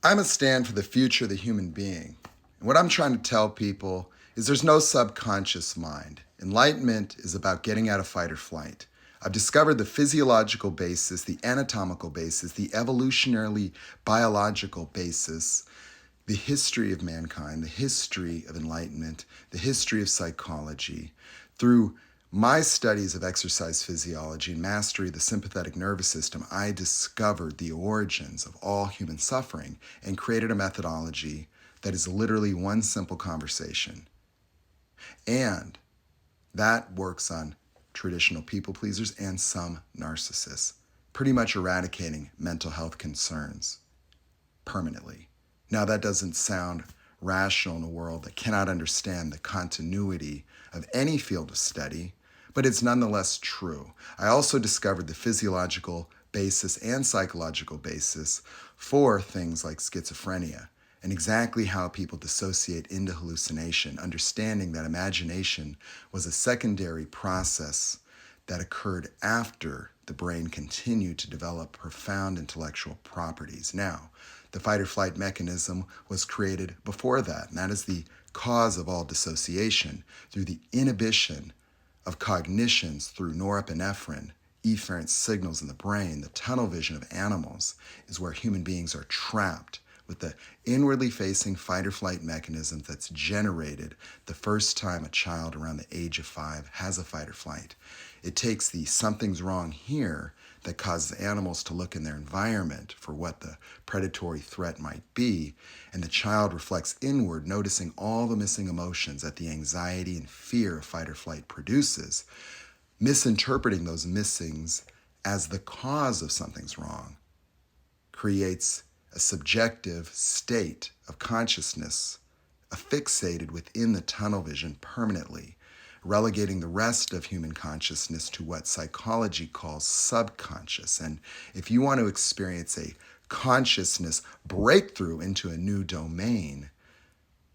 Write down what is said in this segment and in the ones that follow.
I'm a stand for the future of the human being. And what I'm trying to tell people is there's no subconscious mind. Enlightenment is about getting out of fight or flight. I've discovered the physiological basis, the anatomical basis, the evolutionarily biological basis, the history of mankind, the history of enlightenment, the history of psychology through my studies of exercise physiology and mastery of the sympathetic nervous system. I discovered the origins of all human suffering and created a methodology that is literally one simple conversation. And that works on traditional people pleasers and some narcissists, pretty much eradicating mental health concerns permanently. Now, that doesn't sound rational in a world that cannot understand the continuity of any field of study, but it's nonetheless true. I also discovered the physiological basis and psychological basis for things like schizophrenia and exactly how people dissociate into hallucination, understanding that imagination was a secondary process that occurred after the brain continued to develop profound intellectual properties. Now, the fight or flight mechanism was created before that, and that is the cause of all dissociation through the inhibition of cognitions through norepinephrine, efferent signals in the brain. The tunnel vision of animals is where human beings are trapped with the inwardly facing fight or flight mechanism that's generated the first time a child around the age of 5 has a fight or flight. It takes the something's wrong here that causes animals to look in their environment for what the predatory threat might be, and the child reflects inward, noticing all the missing emotions that the anxiety and fear of fight or flight produces, misinterpreting those missings as the cause of something's wrong, creates a subjective state of consciousness affixated within the tunnel vision permanently, relegating the rest of human consciousness to what psychology calls subconscious. And if you want to experience a consciousness breakthrough into a new domain,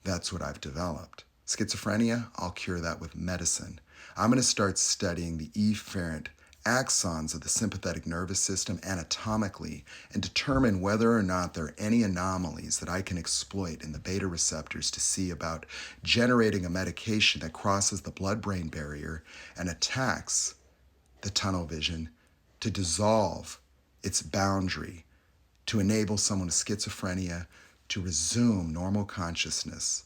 that's what I've developed. Schizophrenia, I'll cure that with medicine. I'm going to start studying the efferent axons of the sympathetic nervous system anatomically and determine whether or not there are any anomalies that I can exploit in the beta receptors to see about generating a medication that crosses the blood-brain barrier and attacks the tunnel vision to dissolve its boundary, to enable someone with schizophrenia to resume normal consciousness,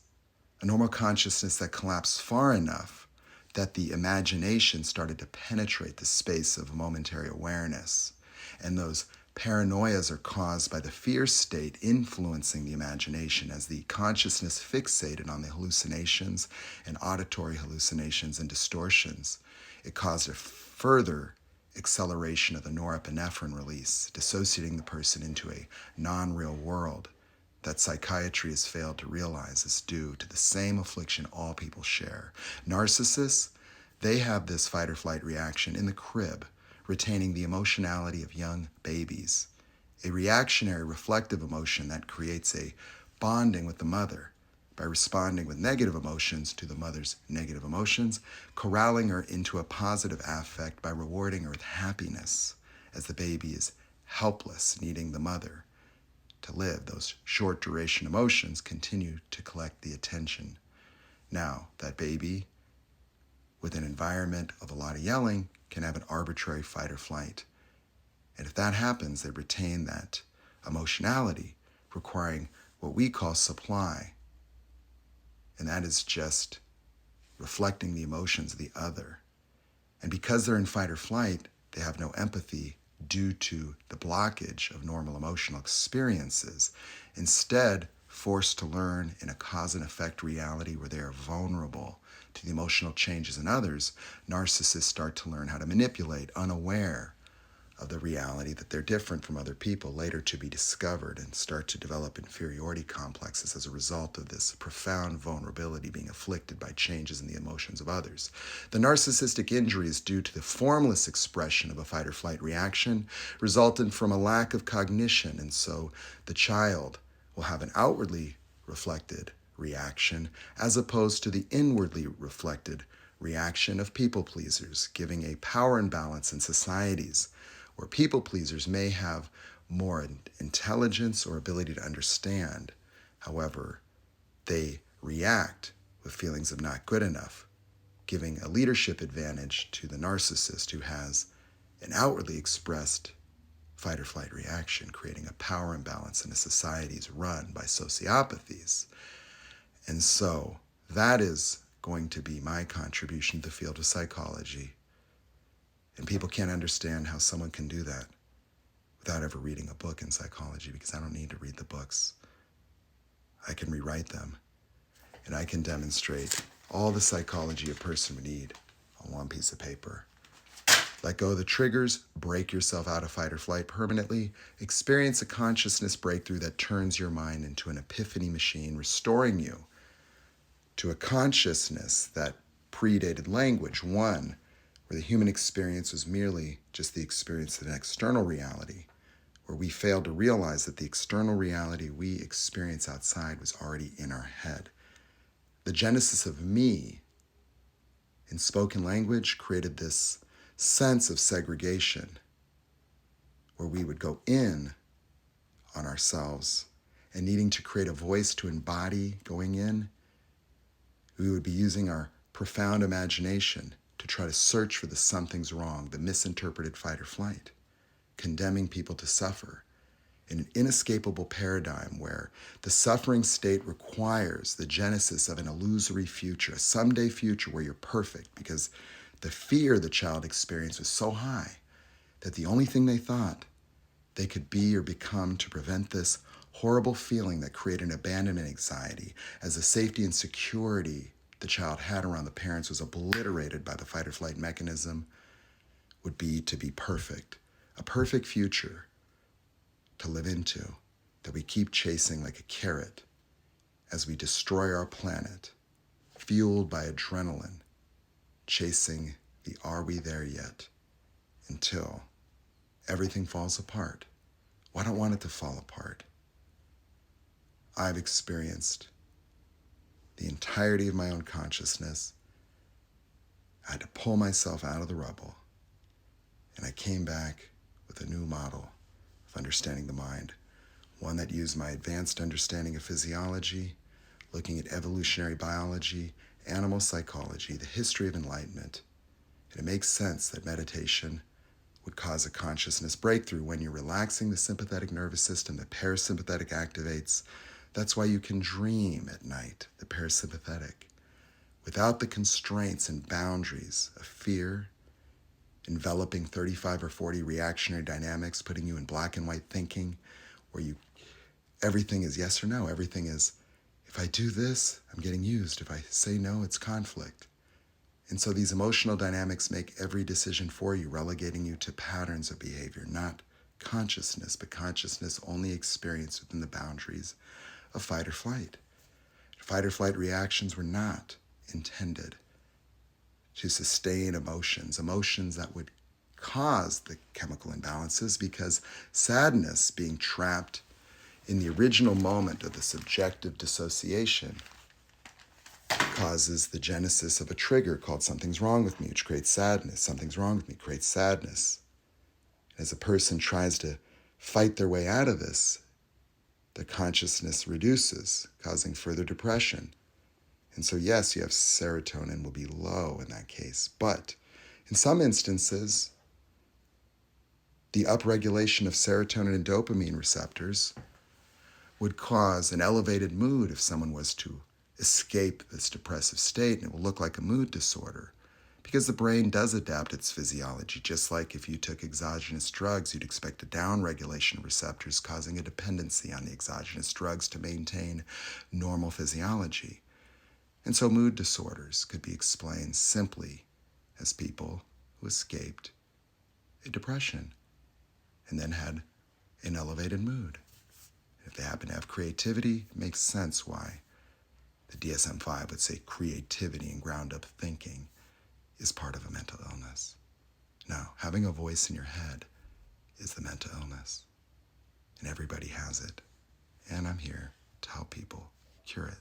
a normal consciousness that collapsed far enough that the imagination started to penetrate the space of momentary awareness. And those paranoias are caused by the fear state influencing the imagination as the consciousness fixated on the hallucinations and auditory hallucinations and distortions. It caused a further acceleration of the norepinephrine release, dissociating the person into a non-real world that psychiatry has failed to realize is due to the same affliction all people share. Narcissists, they have this fight or flight reaction in the crib, retaining the emotionality of young babies, a reactionary reflective emotion that creates a bonding with the mother by responding with negative emotions to the mother's negative emotions, corralling her into a positive affect by rewarding her with happiness as the baby is helpless, needing the mother to live. Those short duration emotions continue to collect the attention. Now, that baby with an environment of a lot of yelling can have an arbitrary fight or flight. And if that happens, they retain that emotionality, requiring what we call supply. And that is just reflecting the emotions of the other. And because they're in fight or flight, they have no empathy due to the blockage of normal emotional experiences. Instead, forced to learn in a cause and effect reality where they are vulnerable to the emotional changes in others, narcissists start to learn how to manipulate, unaware of the reality that they're different from other people, later to be discovered, and start to develop inferiority complexes as a result of this profound vulnerability being afflicted by changes in the emotions of others. The narcissistic injury is due to the formless expression of a fight or flight reaction resultant from a lack of cognition, and so the child will have an outwardly reflected reaction as opposed to the inwardly reflected reaction of people pleasers, giving a power imbalance in societies where people pleasers may have more intelligence or ability to understand. However, they react with feelings of not good enough, giving a leadership advantage to the narcissist who has an outwardly expressed fight or flight reaction, creating a power imbalance in a society run by sociopathies. And so that is going to be my contribution to the field of psychology. And people can't understand how someone can do that without ever reading a book in psychology, because I don't need to read the books. I can rewrite them, and I can demonstrate all the psychology a person would need on one piece of paper. Let go of the triggers, break yourself out of fight or flight permanently, experience a consciousness breakthrough that turns your mind into an epiphany machine, restoring you to a consciousness that predated language, one where the human experience was merely just the experience of an external reality, where we failed to realize that the external reality we experience outside was already in our head. The genesis of me in spoken language created this sense of segregation where we would go in on ourselves and needing to create a voice to embody going in, we would be using our profound imagination to try to search for the something's wrong, the misinterpreted fight or flight, condemning people to suffer in an inescapable paradigm where the suffering state requires the genesis of an illusory future, a someday future where you're perfect, because the fear the child experienced was so high that the only thing they thought they could be or become to prevent this horrible feeling that created an abandonment anxiety, as the safety and security the child had around the parents was obliterated by the fight or flight mechanism, would be to be perfect, a perfect future to live into that we keep chasing like a carrot as we destroy our planet, fueled by adrenaline, chasing the are we there yet, until everything falls apart. Well, I don't want it to fall apart. I've experienced the entirety of my own consciousness. I had to pull myself out of the rubble, and I came back with a new model of understanding the mind, one that used my advanced understanding of physiology, looking at evolutionary biology, animal psychology, the history of enlightenment. And it makes sense that meditation would cause a consciousness breakthrough when you're relaxing the sympathetic nervous system, the parasympathetic activates. That's why you can dream at night, the parasympathetic, without the constraints and boundaries of fear, enveloping 35 or 40 reactionary dynamics, putting you in black and white thinking, where everything is yes or no. Everything is, if I do this, I'm getting used. If I say no, it's conflict. And so these emotional dynamics make every decision for you, relegating you to patterns of behavior, not consciousness, but consciousness only experienced within the boundaries of fight or flight. Fight or flight reactions were not intended to sustain emotions that would cause the chemical imbalances, because sadness, being trapped in the original moment of the subjective dissociation, causes the genesis of a trigger called something's wrong with me, which creates sadness. Something's wrong with me creates sadness. As a person tries to fight their way out of this, the consciousness reduces, causing further depression. And so yes, you have serotonin will be low in that case. But in some instances, the upregulation of serotonin and dopamine receptors would cause an elevated mood if someone was to escape this depressive state, and it will look like a mood disorder, because the brain does adapt its physiology. Just like if you took exogenous drugs, you'd expect a downregulation of receptors, causing a dependency on the exogenous drugs to maintain normal physiology. And so mood disorders could be explained simply as people who escaped a depression and then had an elevated mood. If they happen to have creativity, it makes sense why the DSM-5 would say creativity and ground-up thinking is part of a mental illness. No, having a voice in your head is the mental illness, and everybody has it. And I'm here to help people cure it.